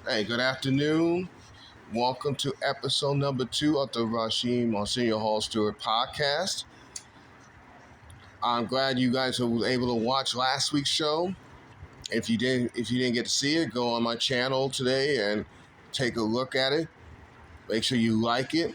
Hey, good afternoon. Welcome to episode number 2 of the Rasheem Arsenio Stewart podcast. I'm glad you guys were able to watch last week's show. If you didn't get to see it, go on my channel today and take a look at it. Make sure you like it,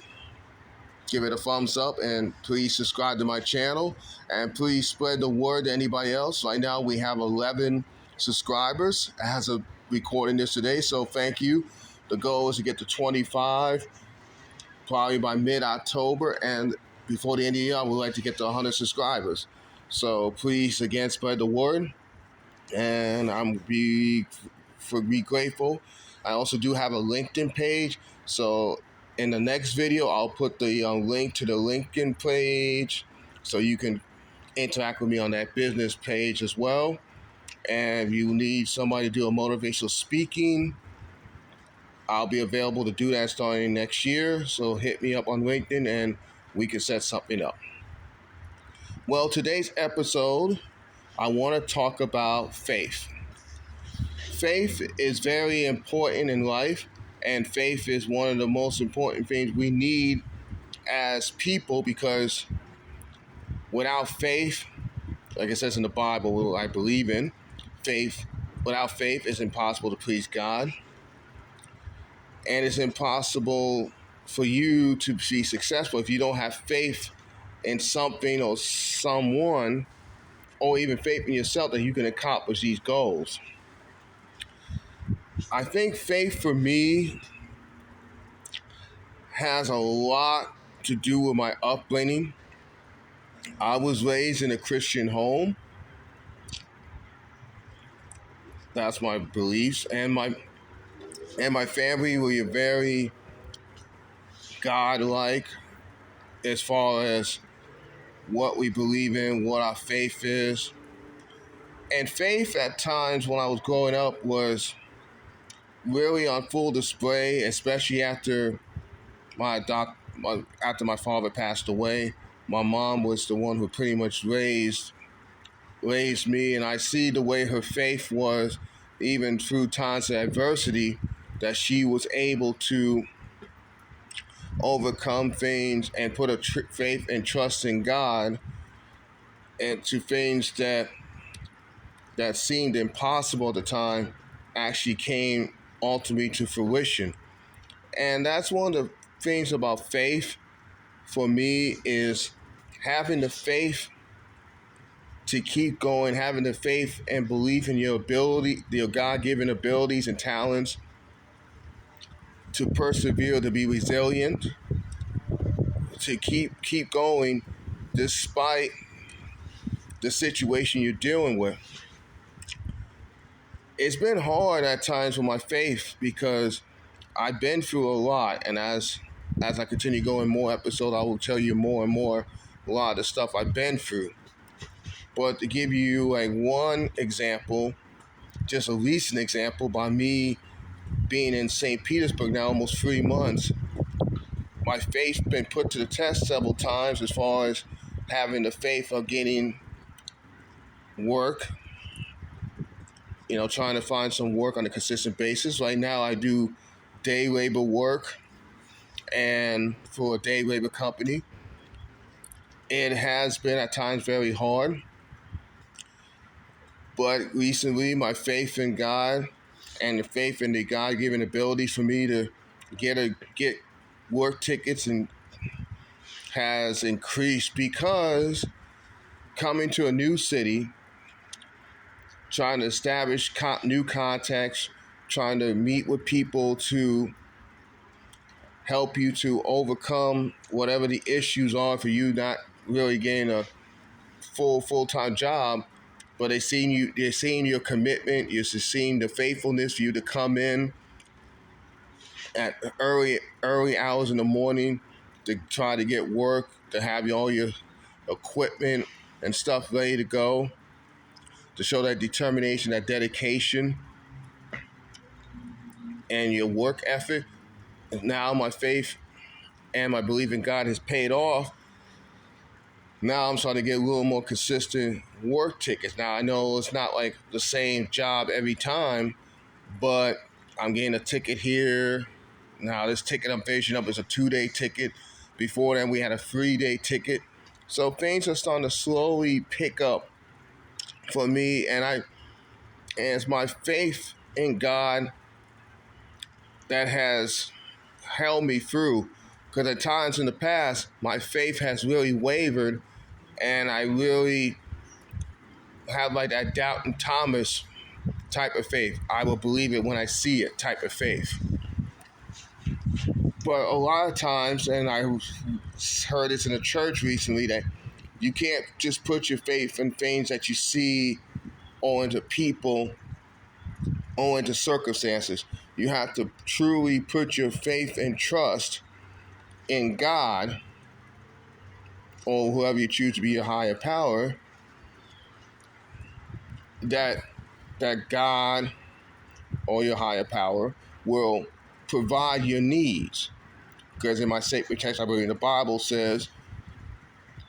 give it a thumbs up, and please subscribe to my channel. And please spread the word to anybody else. Right now we have 11 subscribers as of recording this today, so thank you. The goal is to get to 25 probably by mid-October, and before the end of the year, I would like to get to 100 subscribers. So please, again, spread the word, and be grateful. I also do have a LinkedIn page, so in the next video, I'll put the link to the LinkedIn page, so you can interact with me on that business page as well. And if you need somebody to do a motivational speaking, I'll be available to do that starting next year. So hit me up on LinkedIn and we can set something up. Well, today's episode, I want to talk about faith. Faith is very important in life, and faith is one of the most important things we need as people, because without faith, like it says in the Bible, what I believe in, without faith, it's impossible to please God. And it's impossible for you to be successful if you don't have faith in something or someone, or even faith in yourself that you can accomplish these goals. I think faith for me has a lot to do with my upbringing. I was raised in a Christian home. That's my beliefs, and my family were very God-like as far as what we believe in, what our faith is. And faith at times when I was growing up was really on full display, especially after after my father passed away. My mom was the one who pretty much raised me, and I see the way her faith was, even through times of adversity, that she was able to overcome things and put faith and trust in God, and to things that seemed impossible at the time actually came ultimately to fruition. And that's one of the things about faith for me, is having the faith to keep going, having the faith and belief in your ability, your God-given abilities and talents, to persevere, to be resilient, to keep going despite the situation you're dealing with. It's been hard at times with my faith because I've been through a lot, and as I continue going more episodes, I will tell you more and more a lot of the stuff I've been through. But to give you like one example, just a recent example, by me being in St. Petersburg now almost 3 months, my faith's been put to the test several times as far as having the faith of getting work, trying to find some work on a consistent basis. Right now I do day labor work, and for a day labor company. It has been at times very hard, but recently my faith in God and the faith in the God-given ability for me to get work tickets and has increased, because coming to a new city, trying to establish new contacts, trying to meet with people to help you to overcome whatever the issues are for you not really getting a full-time job, but they're seeing your commitment, you're seeing the faithfulness for you to come in at early hours in the morning to try to get work, to have all your equipment and stuff ready to go, to show that determination, that dedication, and your work ethic. Now my faith and my belief in God has paid off. Now I'm starting to get a little more consistent work tickets. Now I know it's not like the same job every time, but I'm getting a ticket here. Now this ticket I'm finishing up is a 2-day ticket. Before then we had a 3-day ticket. So things are starting to slowly pick up for me, and it's my faith in God that has held me through. Because at times in the past, my faith has really wavered, and I really have like that doubt and Thomas type of faith. I will believe it when I see it type of faith. But a lot of times, and I heard this in the church recently, that you can't just put your faith in things that you see or into people or into circumstances. You have to truly put your faith and trust in God or whoever you choose to be your higher power, that God or your higher power will provide your needs. Because in my sacred text, I believe in the Bible says,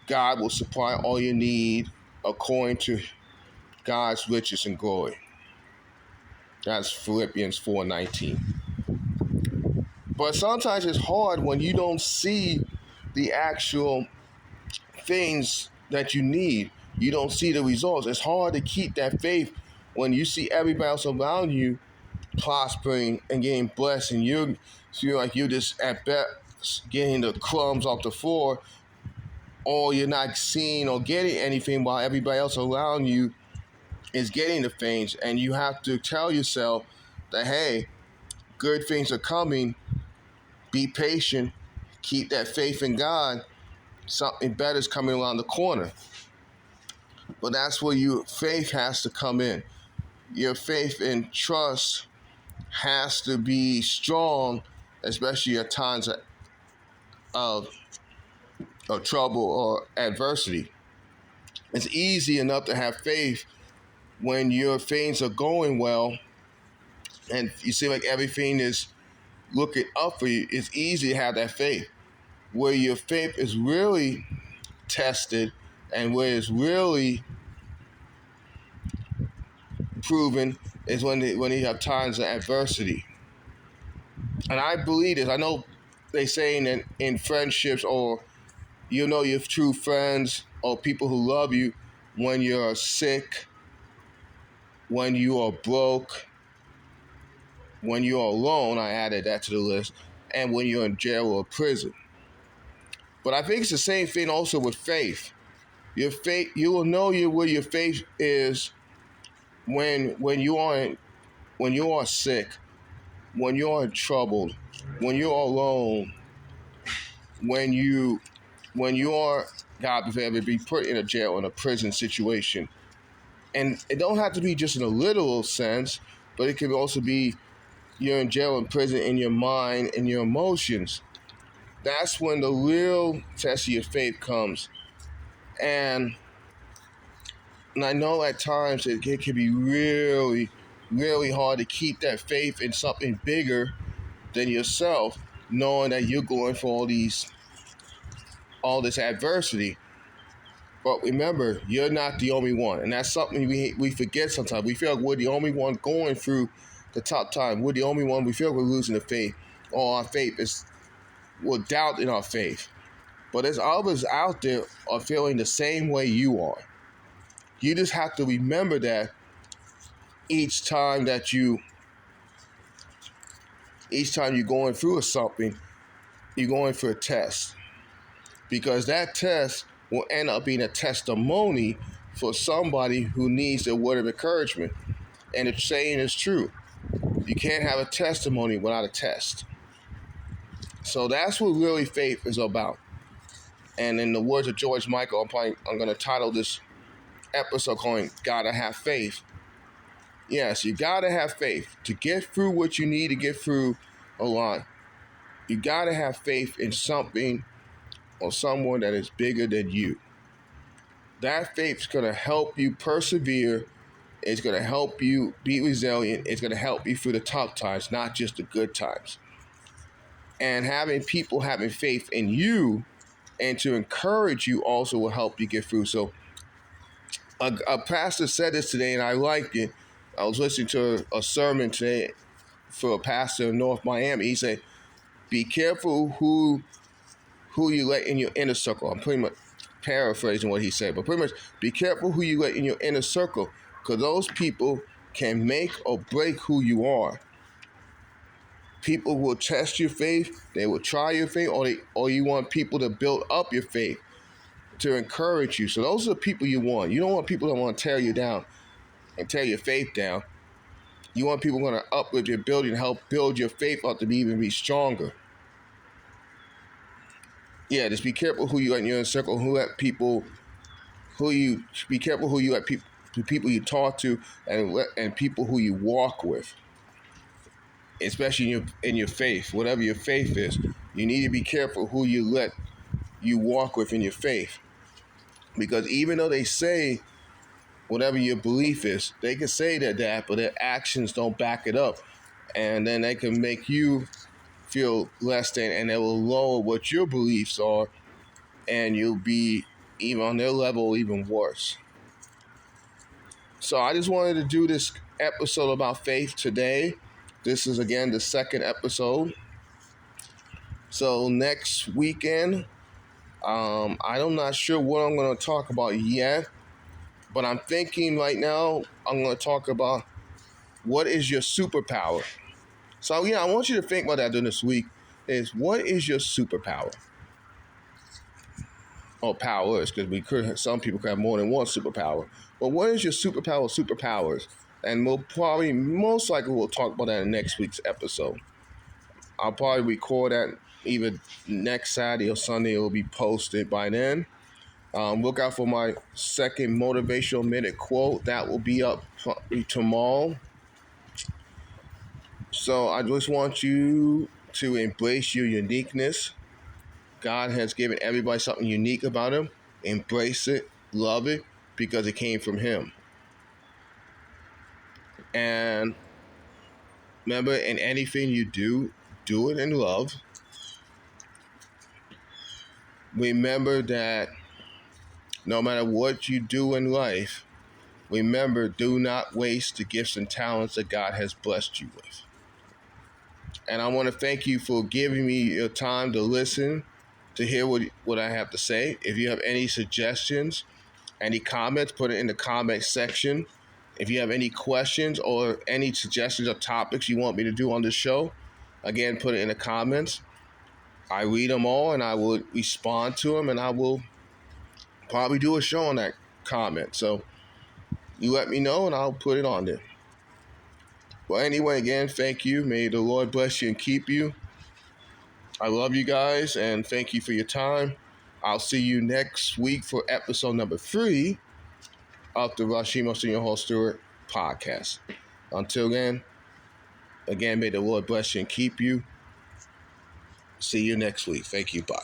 God will supply all your need according to God's riches and glory. That's Philippians 4:19. But sometimes it's hard when you don't see the actual things that you need. You don't see the results. It's hard to keep that faith when you see everybody else around you prospering and getting blessed, and you feel like you're just at best getting the crumbs off the floor, or you're not seeing or getting anything while everybody else around you is getting the things. And you have to tell yourself that, hey, good things are coming. Be patient. Keep that faith in God. Something better is coming around the corner. But that's where your faith has to come in. Your faith and trust has to be strong, especially at times of trouble or adversity. It's easy enough to have faith when your things are going well and you see like everything is looking up for you. It's easy to have that faith. Where your faith is really tested and where it's really proven is when you have times of adversity. And I believe this. I know they say in friendships, or you know your true friends or people who love you when you're sick, when you are broke, when you're alone. I added that to the list. And when you're in jail or prison. But I think it's the same thing also with faith. Your faith, you will know where your faith is when you are sick, when you are troubled, when you're alone, when you are, God forbid, be put in a jail or in a prison situation. And it don't have to be just in a literal sense, but it can also be you're in jail and prison in your mind and your emotions. That's when the real test of your faith comes. And I know at times it can be really, really hard to keep that faith in something bigger than yourself, knowing that you're going for all this adversity. But remember, you're not the only one. And that's something we forget sometimes. We feel like we're the only one going through the tough time. We're the only one. We feel like we're losing the faith. Or our faith we're doubting our faith. But there's others out there are feeling the same way you are. You just have to remember that each time you're going through something, you're going for a test. Because that test will end up being a testimony for somebody who needs a word of encouragement. And the saying is true. You can't have a testimony without a test. So that's what really faith is about. And in the words of George Michael, I'm going to title this episode calling Gotta Have Faith. Yes, you gotta have faith to get through what you need to get through a lot. You gotta have faith in something or someone that is bigger than you. That faith's gonna help you persevere. It's gonna help you be resilient. It's gonna help you through the tough times, not just the good times. And having people having faith in you and to encourage you also will help you get through. So a pastor said this today, and I liked it. I was listening to a sermon today for a pastor in North Miami. He said, "Be careful who you let in your inner circle." I'm pretty much paraphrasing what he said, but pretty much be careful who you let in your inner circle, because those people can make or break who you are. People will test your faith, they will try your faith, or you want people to build up your faith, to encourage you. So those are the people you want. You don't want people that want to tear you down and tear your faith down. You want people going to uplift your building, help build your faith up to be stronger. Yeah, just be careful who you let in your circle, be careful who you let people, the people you talk to, and people who you walk with, especially in your faith, whatever your faith is. You need to be careful who you walk with in your faith, because even though they say whatever your belief is, they can say that, but their actions don't back it up, and then they can make you feel less than, and they will lower what your beliefs are, and you'll be even on their level, even worse. So I just wanted to do this episode about faith today. This is again the second episode. So next weekend, I'm not sure what I'm going to talk about yet, but I'm thinking right now I'm going to talk about what is your superpower. So yeah, I want you to think about that during this week. Is what is your superpower? Or powers, because some people could have more than one superpower. But what is your superpowers? And most likely, we'll talk about that in next week's episode. I'll probably record that either next Saturday or Sunday. It will be posted by then. Look out for my second motivational minute quote. That will be up tomorrow. So I just want you to embrace your uniqueness. God has given everybody something unique about him. Embrace it, love it, because it came from him. And remember, in anything you do, do it in love. Remember that no matter what you do in life, remember, do not waste the gifts and talents that God has blessed you with. And I want to thank you for giving me your time to listen, to hear what I have to say. If you have any suggestions, any comments, put it in the comment section. If you have any questions or any suggestions of topics you want me to do on the show, again, put it in the comments. I read them all and I will respond to them, and I will probably do a show on that comment. So you let me know and I'll put it on there. Well, anyway, again, thank you. May the Lord bless you and keep you. I love you guys and thank you for your time. I'll see you next week for episode number 3 of the Rasheem Arsenio Stewart podcast. Until then, again, may the Lord bless you and keep you. See you next week. Thank you. Bye.